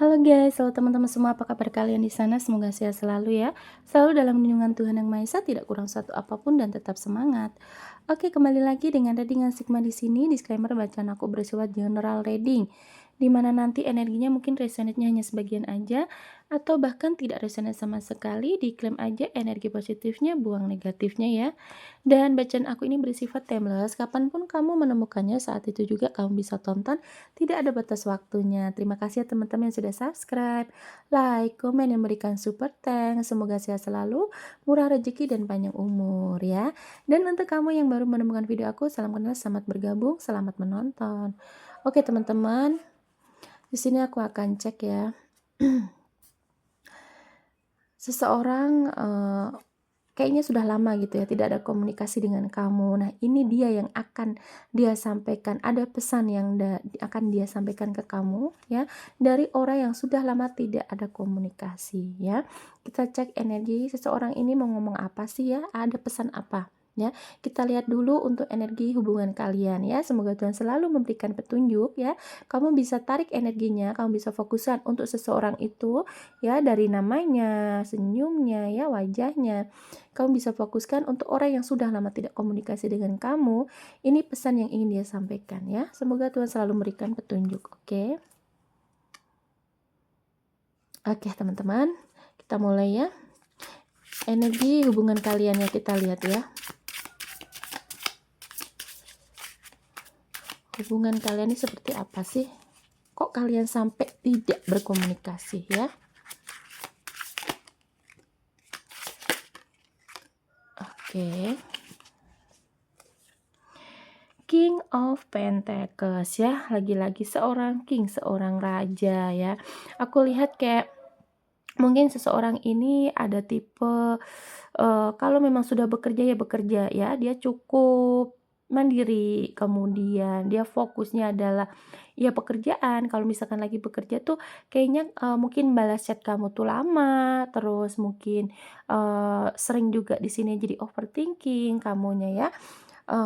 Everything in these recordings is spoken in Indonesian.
Halo guys, halo teman-teman semua, apa kabar kalian di sana? Semoga sehat selalu ya. Selalu dalam lindungan Tuhan Yang Maha Esa, tidak kurang satu apapun dan tetap semangat. Oke, kembali lagi dengan readingan Sigma di sini. Disclaimer, bacaan aku bersifat general reading, di mana nanti energinya mungkin resonate-nya hanya sebagian aja atau bahkan tidak resonate sama sekali. Diklaim aja energi positifnya, buang negatifnya ya. Dan bacaan aku ini bersifat timeless, kapanpun kamu menemukannya saat itu juga kamu bisa tonton, tidak ada batas waktunya. Terima kasih ya teman-teman yang sudah subscribe, like, komen, yang berikan super thanks. Semoga sehat selalu, murah rezeki dan panjang umur ya. Dan untuk kamu yang baru menemukan video aku, salam kenal, selamat bergabung, selamat menonton. Oke teman-teman, di sini aku akan cek ya. Seseorang kayaknya sudah lama gitu ya tidak ada komunikasi dengan kamu. Nah, ini dia yang akan dia sampaikan. Ada pesan yang akan dia sampaikan ke kamu ya, dari orang yang sudah lama tidak ada komunikasi ya. Kita cek energi seseorang ini mau ngomong apa sih ya? Ada pesan apa? Ya, kita lihat dulu untuk energi hubungan kalian ya. Semoga Tuhan selalu memberikan petunjuk ya. Kamu bisa tarik energinya, kamu bisa fokuskan untuk seseorang itu ya, dari namanya, senyumnya ya, wajahnya. Kamu bisa fokuskan untuk orang yang sudah lama tidak komunikasi dengan kamu. Ini pesan yang ingin dia sampaikan ya. Semoga Tuhan selalu memberikan petunjuk. Oke. Oke, teman-teman. Kita mulai ya. Energi hubungan kalian ya, kita lihat ya. Hubungan kalian ini seperti apa sih? Kok kalian sampai tidak berkomunikasi ya? Oke. King of Pentacles ya, lagi-lagi seorang king, seorang raja ya. Aku lihat kayak mungkin seseorang ini ada tipe kalau memang sudah bekerja ya bekerja ya, dia cukup mandiri, kemudian dia fokusnya adalah ya pekerjaan. Kalau misalkan lagi bekerja tuh kayaknya mungkin balas chat kamu tuh lama, terus mungkin sering juga di sini jadi overthinking kamunya ya.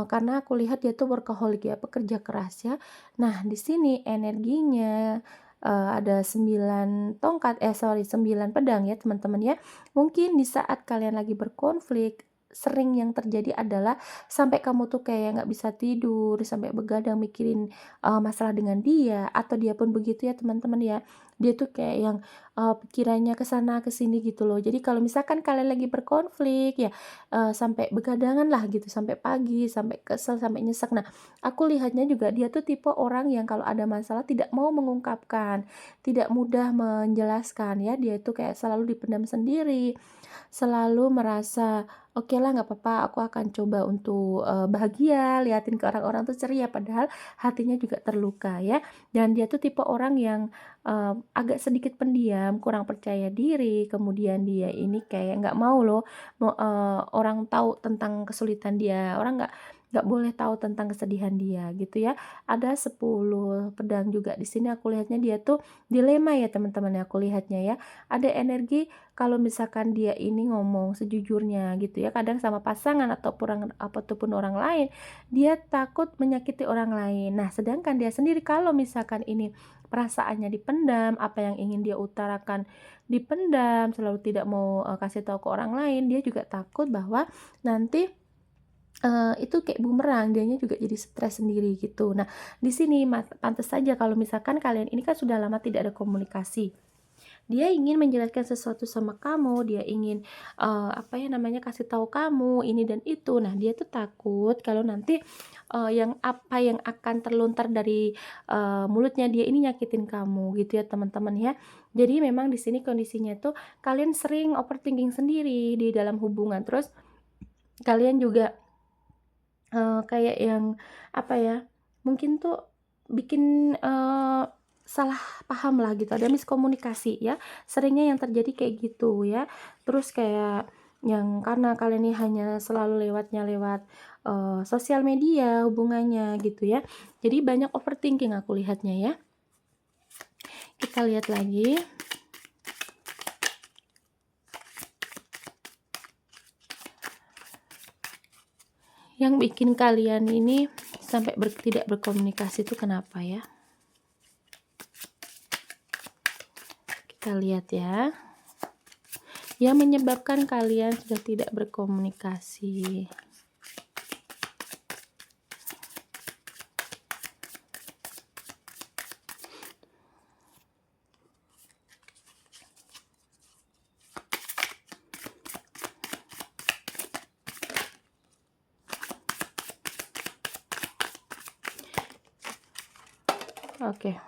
Karena aku lihat dia tuh workaholic ya, pekerja keras ya. Nah, di sini energinya ada 9 tongkat, 9 pedang ya teman-teman ya. Mungkin di saat kalian lagi berkonflik, sering yang terjadi adalah sampai kamu tuh kayak nggak bisa tidur, sampai begadang mikirin masalah dengan dia, atau dia pun begitu ya teman-teman ya. Dia tuh kayak yang pikirannya ke sana ke sini gitu loh. Jadi kalau misalkan kalian lagi berkonflik ya, sampai begadangan lah gitu, sampai pagi, sampai kesel, sampai nyesek. Nah, aku lihatnya juga dia tuh tipe orang yang kalau ada masalah tidak mau mengungkapkan, tidak mudah menjelaskan ya. Dia itu kayak selalu dipendam sendiri, selalu merasa oke lah nggak apa-apa, aku akan coba untuk bahagia, liatin ke orang-orang tuh ceria, padahal hatinya juga terluka ya. Dan dia tuh tipe orang yang agak sedikit pendiam, kurang percaya diri, kemudian dia ini kayak nggak mau loh orang tahu tentang kesulitan dia, orang nggak boleh tahu tentang kesedihan dia gitu ya. Ada 10 pedang juga di sini, aku lihatnya dia tuh dilema ya teman-teman ya, aku lihatnya ya. Ada energi kalau misalkan dia ini ngomong sejujurnya gitu ya, kadang sama pasangan ataupun orang lain, dia takut menyakiti orang lain. Nah, sedangkan dia sendiri kalau misalkan ini perasaannya dipendam, apa yang ingin dia utarakan dipendam, selalu tidak mau kasih tahu ke orang lain, dia juga takut bahwa nanti itu kayak bumerang, dianya juga jadi stres sendiri gitu. Nah, di sini pantes saja kalau misalkan kalian ini kan sudah lama tidak ada komunikasi. Dia ingin menjelaskan sesuatu sama kamu, dia ingin apa ya namanya, kasih tahu kamu ini dan itu. Nah, dia tuh takut kalau nanti yang akan terlontar dari mulutnya dia ini nyakitin kamu gitu ya, teman-teman ya. Jadi memang di sini kondisinya tuh kalian sering overthinking sendiri di dalam hubungan. Terus kalian juga kayak yang, apa ya, mungkin tuh bikin salah paham lah gitu, ada miskomunikasi ya, seringnya yang terjadi kayak gitu ya. Terus kayak yang karena kalian ini hanya selalu lewat sosial media hubungannya gitu ya, jadi banyak overthinking aku lihatnya ya. Kita lihat lagi. Yang bikin kalian ini sampai tidak berkomunikasi itu kenapa ya? Kita lihat ya. Yang menyebabkan kalian sudah tidak berkomunikasi. Oke.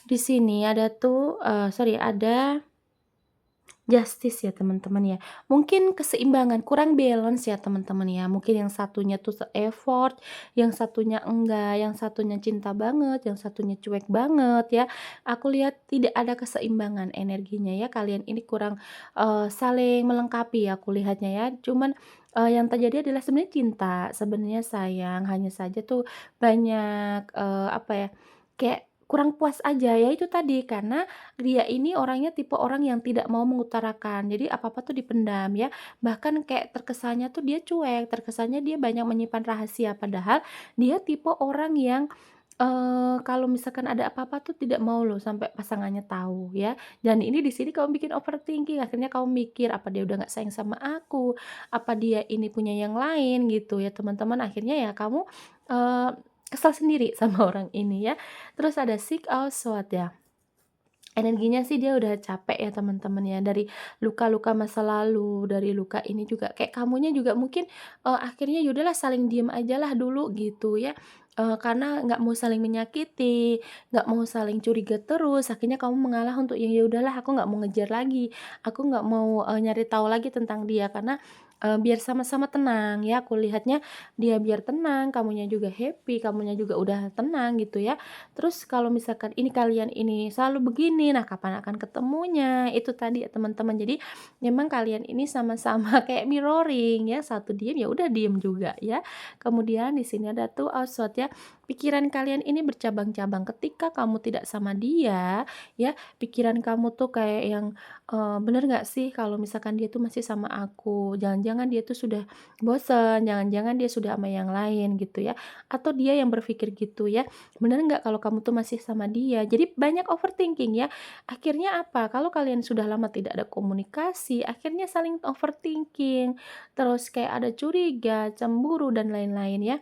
Di sini ada tuh, ada justice ya teman-teman ya. Mungkin keseimbangan, kurang balance ya teman-teman ya. Mungkin yang satunya tuh se-effort, yang satunya enggak, yang satunya cinta banget, yang satunya cuek banget ya. Aku lihat tidak ada keseimbangan energinya ya. Kalian ini kurang saling melengkapi ya aku lihatnya ya. Cuman yang terjadi adalah sebenarnya cinta, sebenarnya sayang, hanya saja tuh banyak apa ya? Kayak kurang puas aja ya itu tadi karena dia ini orangnya tipe orang yang tidak mau mengutarakan, jadi apa-apa tuh dipendam ya, bahkan kayak terkesannya tuh dia cuek, terkesannya dia banyak menyimpan rahasia, padahal dia tipe orang yang, kalau misalkan ada apa-apa tuh tidak mau loh sampai pasangannya tahu ya, dan ini di sini kamu bikin overthinking, akhirnya kamu mikir, "Apa dia udah nggak sayang sama aku? Apa dia ini punya yang lain?" Gitu ya teman-teman, akhirnya ya kamu, eee, kesal sendiri sama orang ini ya. Terus ada seek out SWOT ya. Energinya sih dia udah capek ya teman-teman ya, dari luka-luka masa lalu, dari luka ini juga kayak kamunya juga mungkin, akhirnya ya udahlah saling diem ajalah dulu gitu ya, karena nggak mau saling menyakiti, nggak mau saling curiga terus, akhirnya kamu mengalah untuk yang, "Ya udahlah aku nggak mau ngejar lagi, aku nggak mau, nyari tahu lagi tentang dia," karena, biar sama-sama tenang ya, aku lihatnya dia biar tenang, kamunya juga happy, kamunya juga udah tenang gitu ya. Terus kalau misalkan ini kalian ini selalu begini, nah kapan akan ketemunya? Itu tadi ya teman-teman. Jadi memang kalian ini sama-sama kayak mirroring ya, satu diem ya udah diem juga ya. Kemudian di sini ada tuh outsword ya. Pikiran kalian ini bercabang-cabang ketika kamu tidak sama dia, ya pikiran kamu tuh kayak yang bener nggak sih kalau misalkan dia tuh masih sama aku? Jangan-jangan dia tuh sudah bosen, jangan-jangan dia sudah sama yang lain gitu ya. Atau dia yang berpikir gitu ya. Bener nggak kalau kamu tuh masih sama dia? Jadi banyak overthinking ya. Akhirnya apa? Kalau kalian sudah lama tidak ada komunikasi, akhirnya saling overthinking, terus kayak ada curiga, cemburu dan lain-lain ya.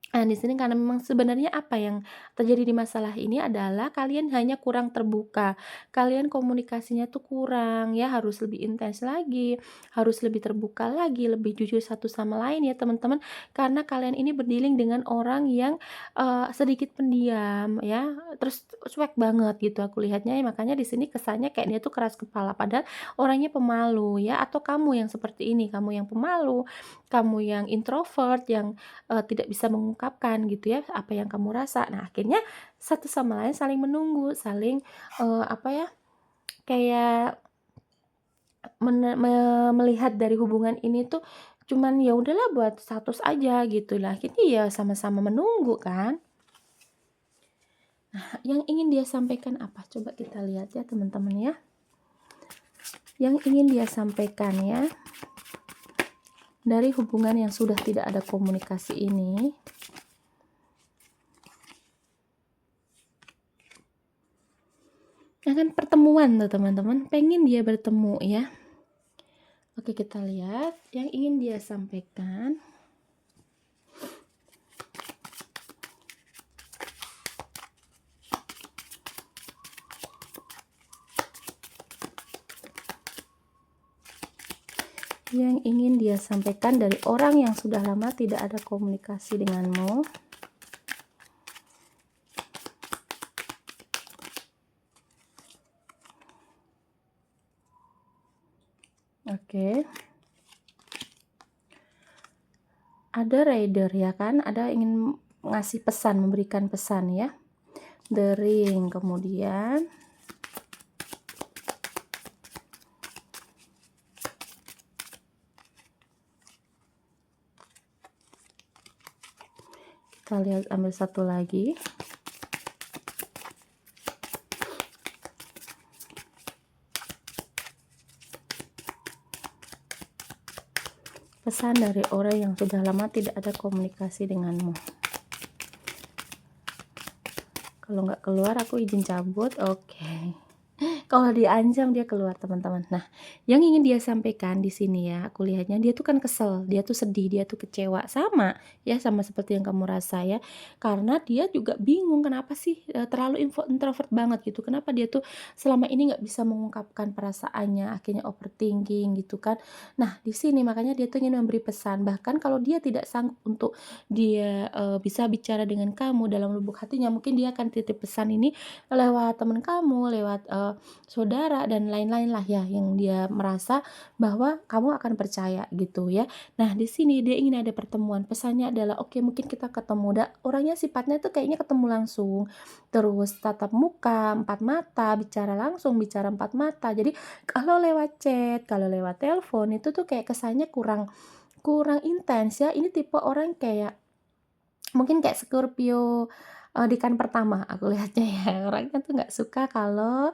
Nah, di sini karena memang sebenarnya apa yang terjadi di masalah ini adalah kalian hanya kurang terbuka. Kalian komunikasinya tuh kurang ya, harus lebih intens lagi, harus lebih terbuka lagi, lebih jujur satu sama lain ya, teman-teman. Karena kalian ini berdealing dengan orang yang sedikit pendiam ya, terus cuek banget gitu aku lihatnya. Makanya di sini kesannya kayak dia tuh keras kepala padahal orangnya pemalu ya, atau kamu yang seperti ini, kamu yang pemalu, kamu yang introvert yang tidak bisa mengungkapkan gitu ya, apa yang kamu rasa. Nah, akhirnya satu sama lain saling menunggu, saling, apa ya, kayak melihat dari hubungan ini tuh cuman ya udahlah buat status aja gitu lah, akhirnya ya sama-sama menunggu kan. Yang ingin dia sampaikan apa? Coba kita lihat ya teman-teman ya. Yang ingin dia sampaikan ya, dari hubungan yang sudah tidak ada komunikasi ini, akan pertemuan tuh teman-teman, pengen dia bertemu ya. Oke, kita lihat yang ingin dia sampaikan. Yang ingin dia sampaikan dari orang yang sudah lama tidak ada komunikasi denganmu. Oke. Ada rider ya kan, ada ingin ngasih pesan, memberikan pesan ya. The Ring, kemudian kita lihat ambil satu lagi. Pesan dari orang yang sudah lama tidak ada komunikasi denganmu. Kalau nggak keluar aku izin cabut, oke. Kalau diancam dia keluar teman-teman. Nah, yang ingin dia sampaikan di sini ya, aku lihatnya dia tuh kan kesel, dia tuh sedih, dia tuh kecewa, sama ya sama seperti yang kamu rasa ya. Karena dia juga bingung kenapa sih terlalu introvert banget gitu. Kenapa dia tuh selama ini nggak bisa mengungkapkan perasaannya, akhirnya overthinking gitu kan. Nah, di sini makanya dia tuh ingin memberi pesan. Bahkan kalau dia tidak sanggup untuk dia bisa bicara dengan kamu dalam lubuk hatinya, mungkin dia akan titip pesan ini lewat teman kamu, lewat saudara dan lain-lain lah ya yang dia merasa bahwa kamu akan percaya gitu ya. Nah, di sini dia ingin ada pertemuan. Pesannya adalah oke mungkin kita ketemu. Orangnya sifatnya tuh kayaknya ketemu langsung. Terus tatap muka, empat mata, bicara langsung, bicara empat mata. Jadi kalau lewat chat, kalau lewat telepon itu tuh kayak kesannya kurang kurang intens ya. Ini tipe orang kayak mungkin kayak Scorpio, dekan pertama aku lihatnya ya, orangnya tuh nggak suka kalau,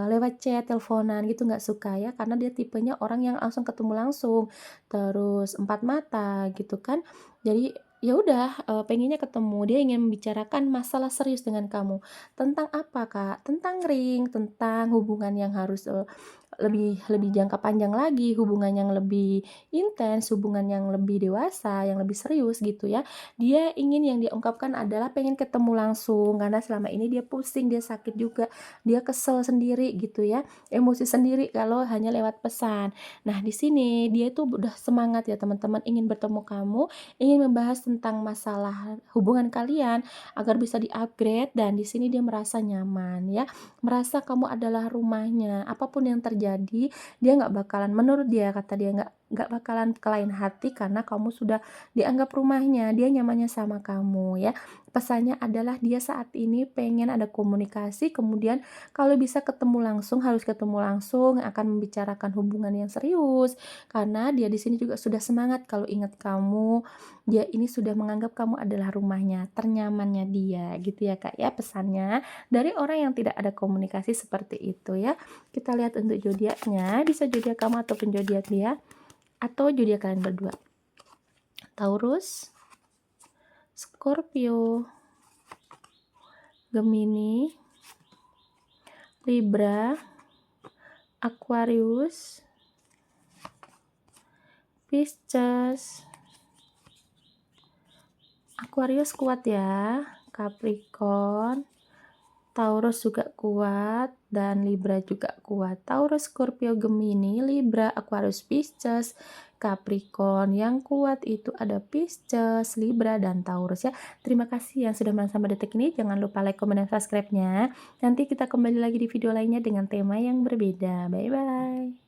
lewat chat, teleponan gitu nggak suka ya, karena dia tipenya orang yang langsung ketemu langsung, terus empat mata gitu kan. Jadi ya udah, pengennya ketemu, dia ingin membicarakan masalah serius dengan kamu. Tentang apa, Kak? Tentang ring, tentang hubungan yang harus, lebih lebih jangka panjang lagi, hubungan yang lebih intens, hubungan yang lebih dewasa, yang lebih serius gitu ya. Dia ingin yang dia ungkapkan adalah pengen ketemu langsung, karena selama ini dia pusing, dia sakit juga, dia kesel sendiri gitu ya, emosi sendiri kalau hanya lewat pesan. Nah, di sini dia itu udah semangat ya teman-teman, ingin bertemu kamu, ingin membahas tentang masalah hubungan kalian agar bisa di-upgrade dan di sini dia merasa nyaman ya, merasa kamu adalah rumahnya. Apapun yang terjadi, dia nggak bakalan menurut dia, kata dia, nggak bakalan ke lain hati karena kamu sudah dianggap rumahnya, dia nyamannya sama kamu ya. Pesannya adalah dia saat ini pengen ada komunikasi, kemudian kalau bisa ketemu langsung, harus ketemu langsung, akan membicarakan hubungan yang serius. Karena dia di sini juga sudah semangat kalau ingat kamu, dia ini sudah menganggap kamu adalah rumahnya, ternyamannya dia, gitu ya Kak ya pesannya dari orang yang tidak ada komunikasi seperti itu ya. Kita lihat untuk zodiaknya, bisa zodiak kamu ataupun zodiak dia atau zodiak kalian berdua. Taurus, Scorpio, Gemini, Libra, Aquarius, Pisces. Aquarius kuat ya, Capricorn, Taurus juga kuat, dan Libra juga kuat. Taurus, Scorpio, Gemini, Libra, Aquarius, Pisces, Capricorn. Yang kuat itu ada Pisces, Libra, dan Taurus ya. Terima kasih yang sudah menonton sampai detik ini. Jangan lupa like, comment, dan subscribe-nya. Nanti kita kembali lagi di video lainnya dengan tema yang berbeda. Bye-bye.